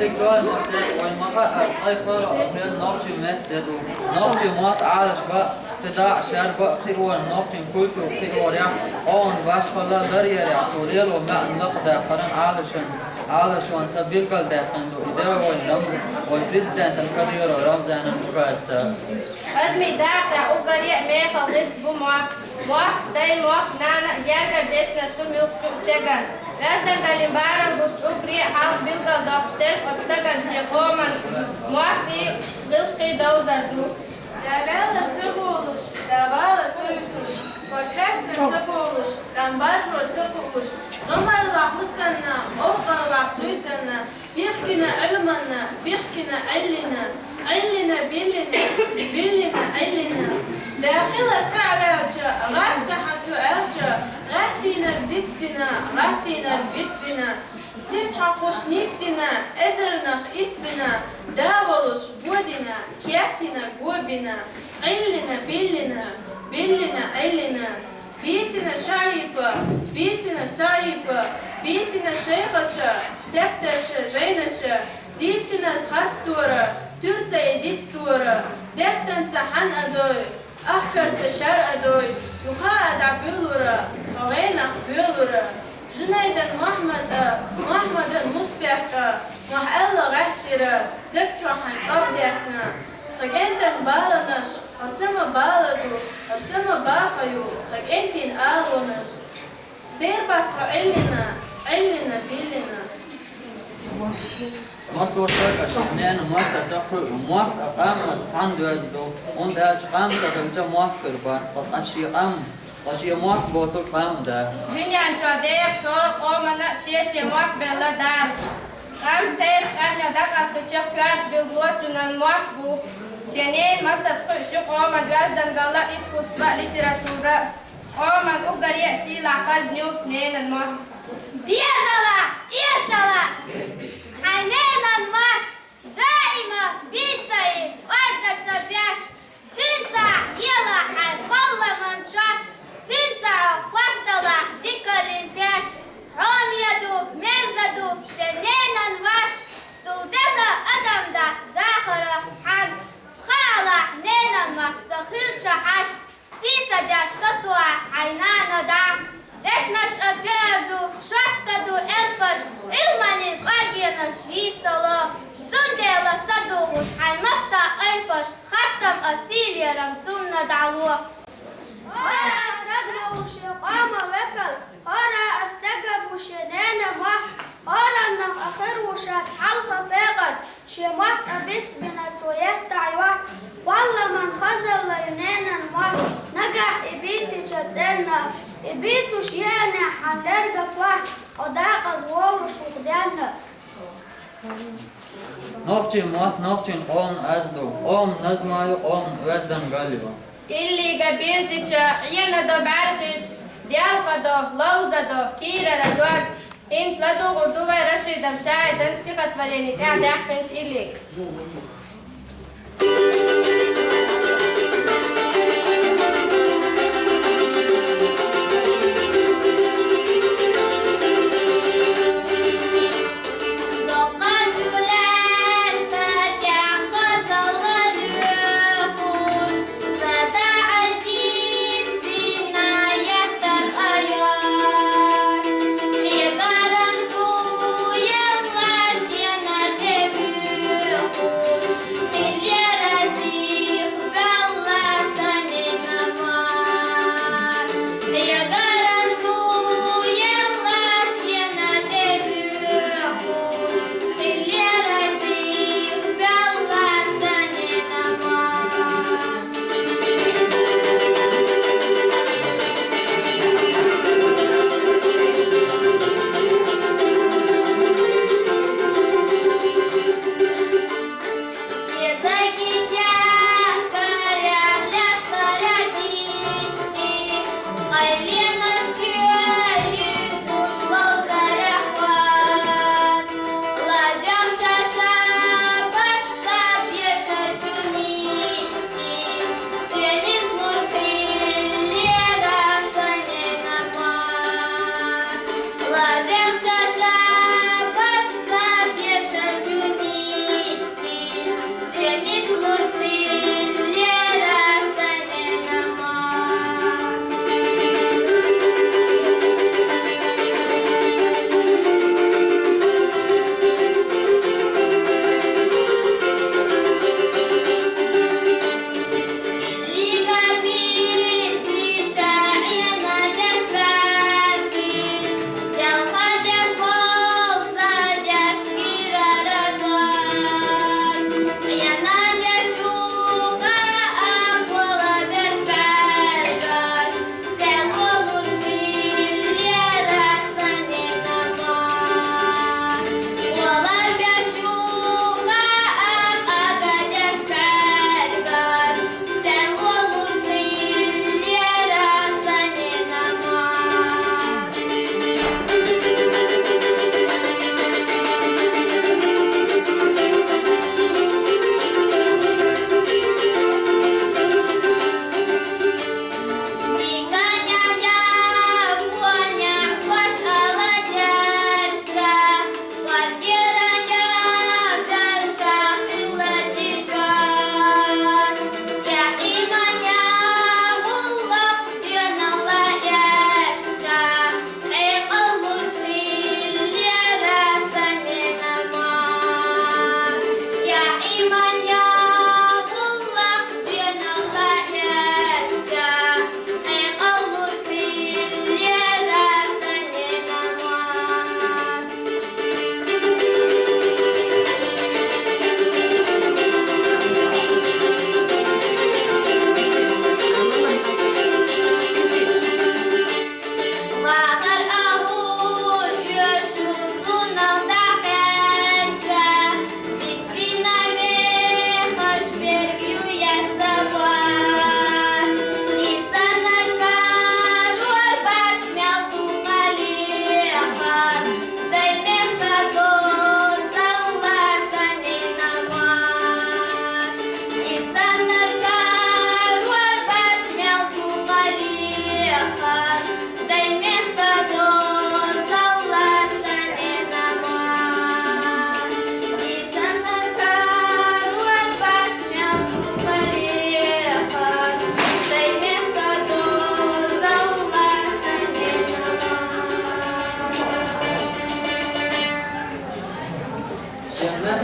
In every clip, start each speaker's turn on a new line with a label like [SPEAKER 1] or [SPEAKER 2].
[SPEAKER 1] الجوال والمخاطر أيقظ من نقطة مهدد نقطة مات على شباب تدع شرب خير نقطة كل خير وريع أون باش خلا دريا ريع سوريل ومع النقد قرن على شون سبيل قل دهن إذا والنم والبريزيدنت الكبير رمزان الفراست
[SPEAKER 2] أدمي داخل أوكريا ميخا لبس بموح داي موح نانا ياركر ديش نستم يوكتو استيغان Razdan kalimbaran bush ukri halk bilgal doqstek otstagan siqoman muaqti bilqi dawdardu
[SPEAKER 3] Davela tsabulush davala tsabulush Vakraksan tsabulush Dambarjo tsabulush Gamar la husanna Oqar la suisanna Bihkina ilmanna Bihkina illina Illina billina illina داخلة تعرفها غاثنا حتوعرها غاثنا البيتنا سيسحا خوشنيستنا ازرنا خيستنا داولوش بودنا كياتنا قوبنا علنا بلنا علنا بيتنا شايفة بيتنا سايفة بيتنا شيخشة دفترشة جينشة ديتنا الخاتستورة تورتا يديتستورة دفتن سحن أدوي أحكر تشار أدوي يخاء دعبيلورا غوينا بيلورا جنيدا محمد المصبحة محألة غحكرا دكتو حنشاب ديخنا غجنتن بالنش أسمى بالدو أسمى باخيو غجنتن آلونش دير باتو علنا بيلنا
[SPEAKER 1] مصر شركة شحنان موافقة تقرأ وموافقة قامة تندردو und قامة تلجا موافقة قد أشي أشي موافقة بوتو قامة ده
[SPEAKER 2] Vinyan chodea chor omana sheshe moak bella dar Ram tez kanya dakas to chef kart bilgotunan moakbu Shenin martas shuk oman gazdan gala искусства литература Oman ugarия сила казню ненан моак
[SPEAKER 4] Бежала, ешала Хайненан мак Дайма бицай Ордаца бяш Цинца ела хай Холла манчат Цинца вардала Дикалин бяш Ромьяду Мемзаду Шененан вас Цулдеза адамдас Дахара хан Хала ненан мак Захилча хаш Сица дяш Тасуа Айнана дам Дешнаш адерду Шаттаду элпаш Илманин аргена Швицала Цундела цадугуш Хайматта элпаш Хастам асилерам Цунна далуа
[SPEAKER 5] أنا أستغرب شقام وكل أنا أستغرب شنانا ما أنا نم آخر وشات حلقة بغل شمعت أبيت من تويت تعيوات والله من خزر لينانا ما نجح إبيتي جتنا إبيتو شيانا حنرجع واحد وداق أزوار شغلنا
[SPEAKER 1] نقطة قوم أزدو قوم نزمايو قوم وزدن غاليو
[SPEAKER 2] Illi gabirzicha Iyana do barqish Dialqa do Lawza do Kira radwag Ins ladu urduva rashid am shaid Anstiqat valeni ta'ad ahqinch illik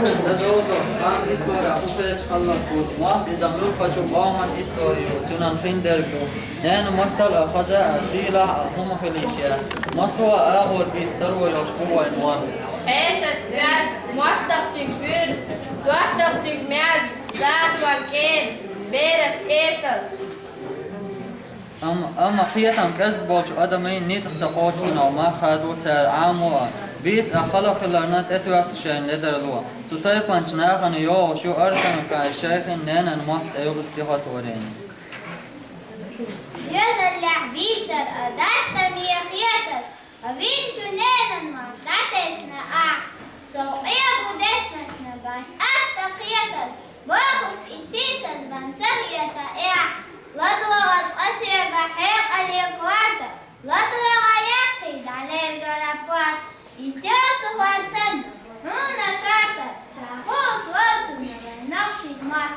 [SPEAKER 1] ده دوتو قام إستوريا أخوفيش الله كوت ما إزامل خشوا قاما إستوريو تنان خندركو نان مطل أخذا أسيلا هم خليشيا مسوا أغور بيت ثروي لشقوة إنوان
[SPEAKER 2] Peesas ühes, mostachtig vuurs, dochtachtig mels, zaad van keen, beres esel.
[SPEAKER 1] أما خيتهم كسب بولش أدمين نيتخ تقوشنا وما خادو تار عاموا بيت أخلا خلارنات أتوقت شين لدرلوا تطير بانشناخن يو شو أرسن كاي شيخن نانا نمحت أيوب استيخات ورين
[SPEAKER 4] يزلح بيتر أداستا ميخيتر أبينتو نانا ما تعتسنا سو إيا بودشنا سنبات أتقيتر باخش إسيسس بانسميتا لدوغت أسيق حيق اليكوارتا لدوغ يقيد على الجرافات يستيوتو وانسن رونا شارتا شاخوش واتونا بنفسي مات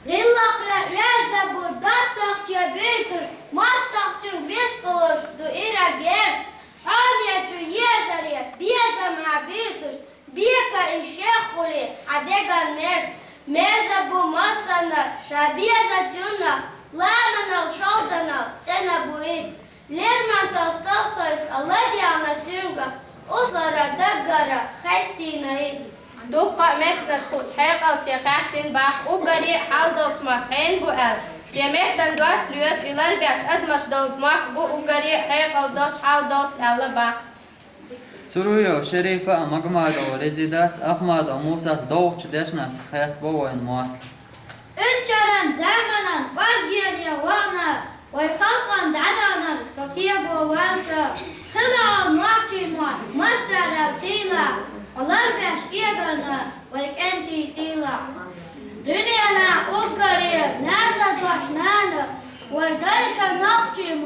[SPEAKER 4] غلق يزدبو داتك يبيتر ماستخشن بيسقلوش دو إيرا جير حامية يزري بيزا مع بيتر بيكا إشيخولي عديقا ميرزا بو مصنا شابيزا جنة لامنا وشالدنا سنة بوئيد ليرمان تستوصيس اللدي عنا تنقى أصرا دقرا خيستيناي
[SPEAKER 2] Dukka mehtas kuts heikalt ja kähtin bach ugari haldos mak ein buel. Sie mehtan duas lyös ilarbias admas dout mak bu ugari heikal dos haldos elle bach.
[SPEAKER 1] سوريو شريفة مجمعة ورزيداس أحمد وموسى دوتش دشناس خاص بوين موات
[SPEAKER 5] انشرا زمنا وارجيا وانا ويخلقا دعنا سكيب ووالشا خلع معتي مسر سيلا والاربع شكيغنا ويك انتي تيلا دنيانا اوكري نازا دوشنانا وزيشا نقتي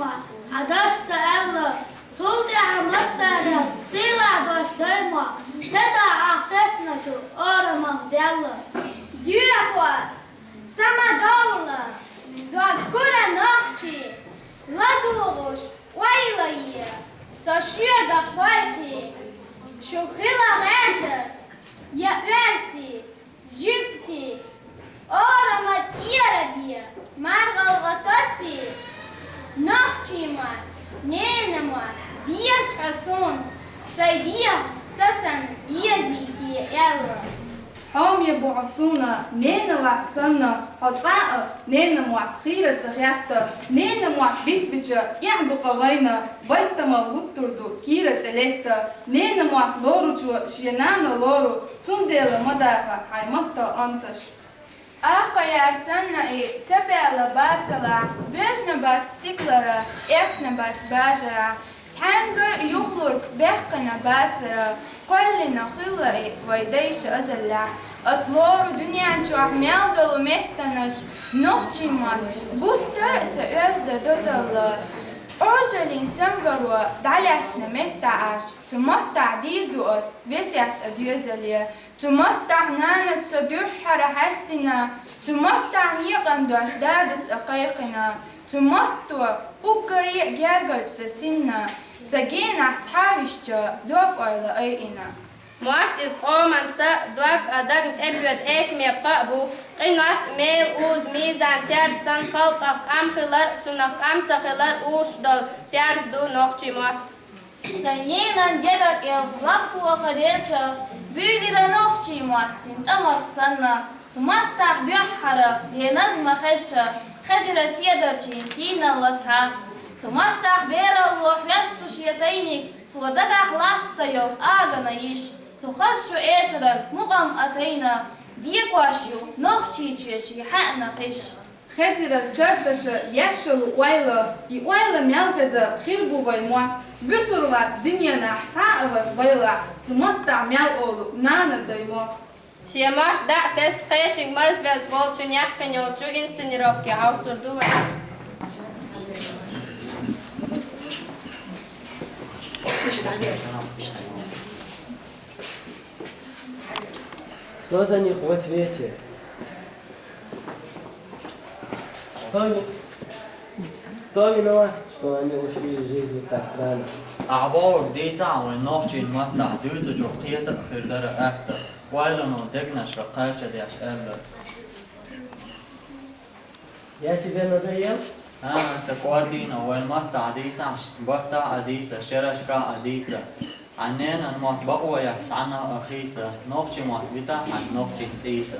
[SPEAKER 5] عدشت الا صلتها مسر سيلا دوش ديما تدا احتسنا شو اورما ديلا ديوفواس Sama dolla, dog kura noći, laduguš, vajla je, sa šjega pojki, šuhila veter, ja versi, žikti, orama tjeradije, margal vatasi, noćima, nenama, bijes hasun, sajdija, sasan, bijeziti ela.
[SPEAKER 6] حام يبعثونا نين وعسنا حطاء نين معقيرة تغيرت نين معبس بجا يعدو قوينا بيت ما وطردو كيرة تليتا نين معلورو جو شينانا لورو تندل مدافع حيمتا أنتش
[SPEAKER 7] Aqayar sanna'i tabi'ala batala, bejna bat stiklara, ertna bat bazara, thangar yuhlurk behqana batara, قلنا خلقي ويديش أزلع أصلار دنيا جو عميال دلو مهتنش نوحتي مان بوتر سأزد دزل أرجلين تنقروا دعلتنا مهتعش تمتع دير دوس بسيات أديوزليا تمتع نانا الصدوح حرحستنا تمتع نيقن دوش دادس أقيقنا تمتع أقريق جرجر سسنا سجينا تحاوشتا دوك ولا أينا.
[SPEAKER 2] Mort is oman sa dwag adag ebyad ek me qabu qinas meel uz mizan tersan khalqaq amkhilar tunak amtakhilar ushdal ters du noqchi mort.
[SPEAKER 8] Sanyenan gedak el waqtu qadircha büyüdira noqchi mort sin tamar sanna tumatta duhara yenazma khashta khazira siyadachi tina lasha tumatta bera Allah yastu shiyataini tuwadagah lahta yo agana ish تخشوا إيشرا مقام أتينا ديكواشيو نخشي تشي حقنا خش
[SPEAKER 6] خزر الجردش يشل ويلا يويلا ميالفزا خيربو ويموات بسروات دنيانا تعب ويلا تمتع ميال أولو نانا دايمو
[SPEAKER 2] Siemach da test kreating Marsveld Volchu Nyakpenjolchu inscenirovki Ausurdува.
[SPEAKER 9] Кто за них в ответе? Кто виноват, что они ушли из жизни так рано?
[SPEAKER 1] أعبار دي تعوي نوحتي المتع دوزو جو قيادة خيردر أكتر وإلنا دقنا شرقاتة دي أشقال
[SPEAKER 9] ياتي بين ضيق
[SPEAKER 1] أنت قواردينا والمهتا عديتا بهتا عديتا شرشكا عديتا عنينا المهت بقوة يحتعنا أخيتا نوكشي مهت بتا حد نوكشي نسيتا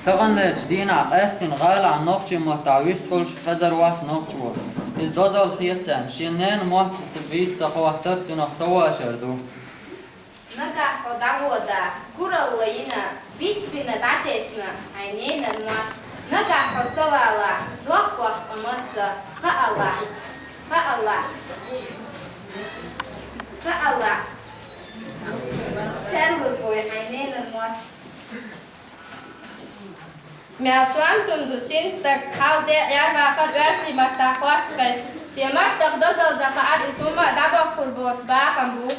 [SPEAKER 1] طبعا ليش دينا عقاستين غالة عن نوكشي مهت عويست كلش خزر واس نوكشي وات إز دوزا الخيطان شينين مهت تبيت تخوه ترتي نحتوا شردو
[SPEAKER 10] نجح ودعوة كرة وينا بيت بنا دعتسنا عينينا الماء نجح وتوالا دوق وقت مت خألا تربر بوي عينينا الماء
[SPEAKER 2] Мясуантун душинстак халде ярмахар верси мактахват шеш. Шемак тагдосал дахаат исума дабах курбот бахамбу.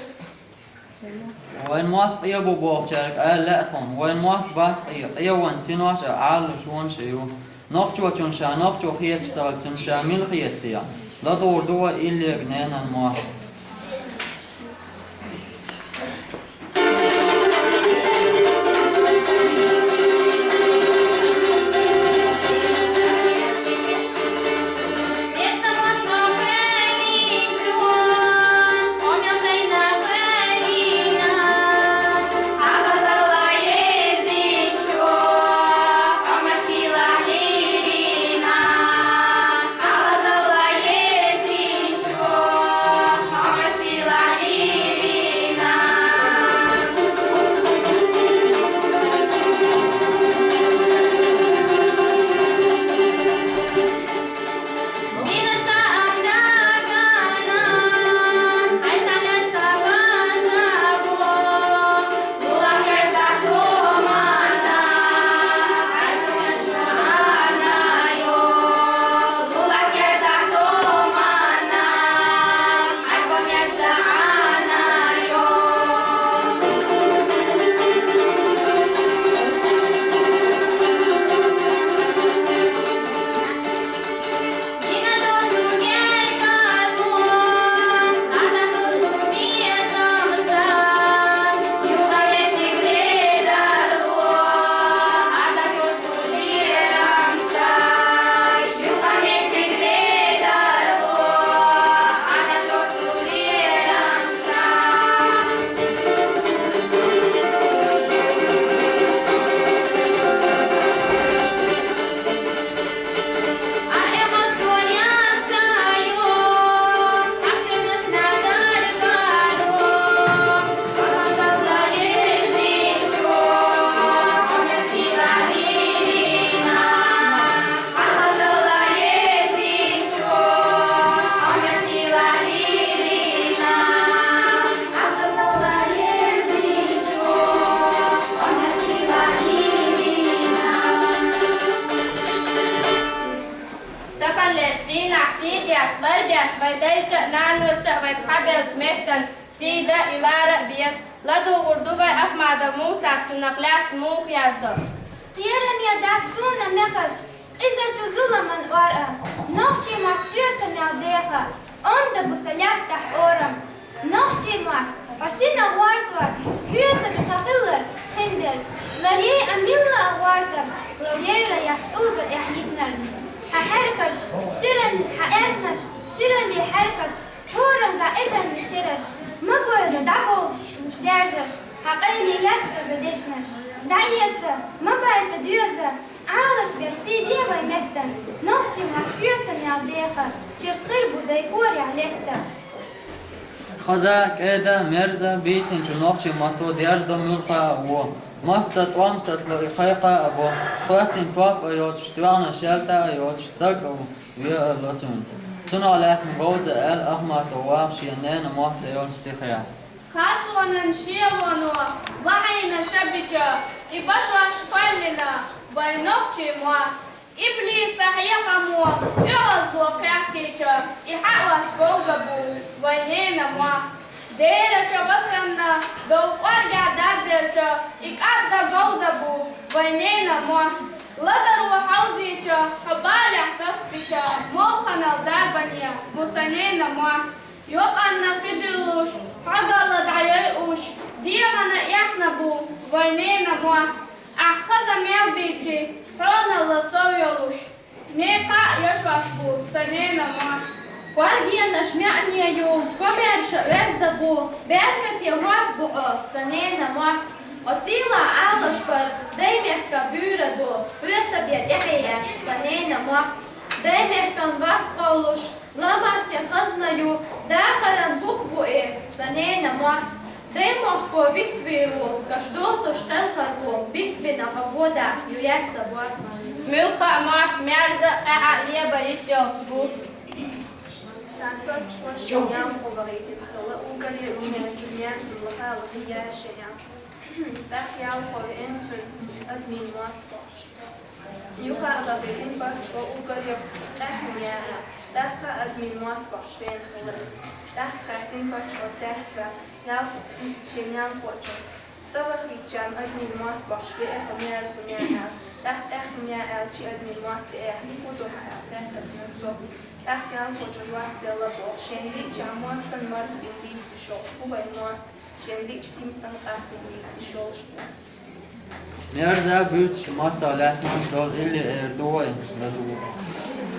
[SPEAKER 1] وين موت يبو بوشارك لا تون وين موت بات يوان سينواش عال شون شيو نقطو تنشا نقطو خيت سال تنشا ميل خيتيا لا دور دوا إلي جنانا موت
[SPEAKER 2] سيدة إلى رأبيس لدو غردوبة أحمد موسى سنقلاس موخ يازدو
[SPEAKER 5] Tieram ja dāksūna mekaš, izaču zulaman ora, nohči māk cvieca mjau deha, onda busa ļaktah oram. Nohči māk, pasina vārtvar, hyötsat hahillar, hinder, larjei amilla vārtam, larjeira jats ulgar ehlitnar. Ha herkaš, shiran ha esnaš, shiran li herkaš, horam ga ezan li shiraš, magoja dabol, mušdjažaš, ha qayli jasta zadešnaš. Daieца, mabēta dioza, ālaš versii dievai metta, nohčimā hyötsam jau deha, čir khirbu dai korja letta.
[SPEAKER 1] خزاك إدا مرزا بيتن جنوخشي ماتو دياردو ملقا أبو مهتا توامسات لو إقايقا أبو خواسين تواب أيوت شتوانا شالتا أيوت شتاق أبو ويا اللوتونت تنو عليك مبوزة آل أحمد ووام شيانين مهتا أيوت استخيا
[SPEAKER 2] خاطوانا نشيلوانو وحينا شبجا إباشو أشقالنا بالنوخشي موا إبليس أحياها موا يعزو كاكيشا إحاواش بوزبو وينينا موا ديرا شبسنا دو أرجع دادرشا إكادا بوزبو وينينا موا لدروا حوزيشا حبالي
[SPEAKER 5] kanal darbaniya musanena ma yok anna fidiluş hagalla dayayuş diyana ihna bu varnena ma ahkaza melbiti hana la soyoluş meka yaşaş bu sanena ma Guardiana shmi'ni yom komersh wezda bu berkat yamar bu sanena ma Asila alashpar daimehka büradu Üetse bir dehiye sanena ma Daimehkan vaspoluş Lamastya khaznayu Dakharan bukhbu'e sanena ma Daimohko vitsviru Kashdocu shtelkharku Vitsvina pavoda Yuyaksa buatma
[SPEAKER 2] Milka mak merza qaha lieba yishos bu
[SPEAKER 11] Sankoch washiyan qobariti khala ugali unya julian sulha liya shayan Takhya qol entun admin waqtosh Yukhada bedin bash wa ugali qahmiya Takha admin waqtosh ben khalas Takha din bash wa sahfa yal shayan qocho Sabakhi jan admin waqtosh be khamiya sunya Takha khamiya alchi admin waqti ahli kutuha tahta Tahtiyan kocaman dela bol, şenlik camuasan mars bindiksi şol, bu bayma şenlik timsan bindiksi şol.
[SPEAKER 1] Nerede büyük şu matta latman dol illi erdoğan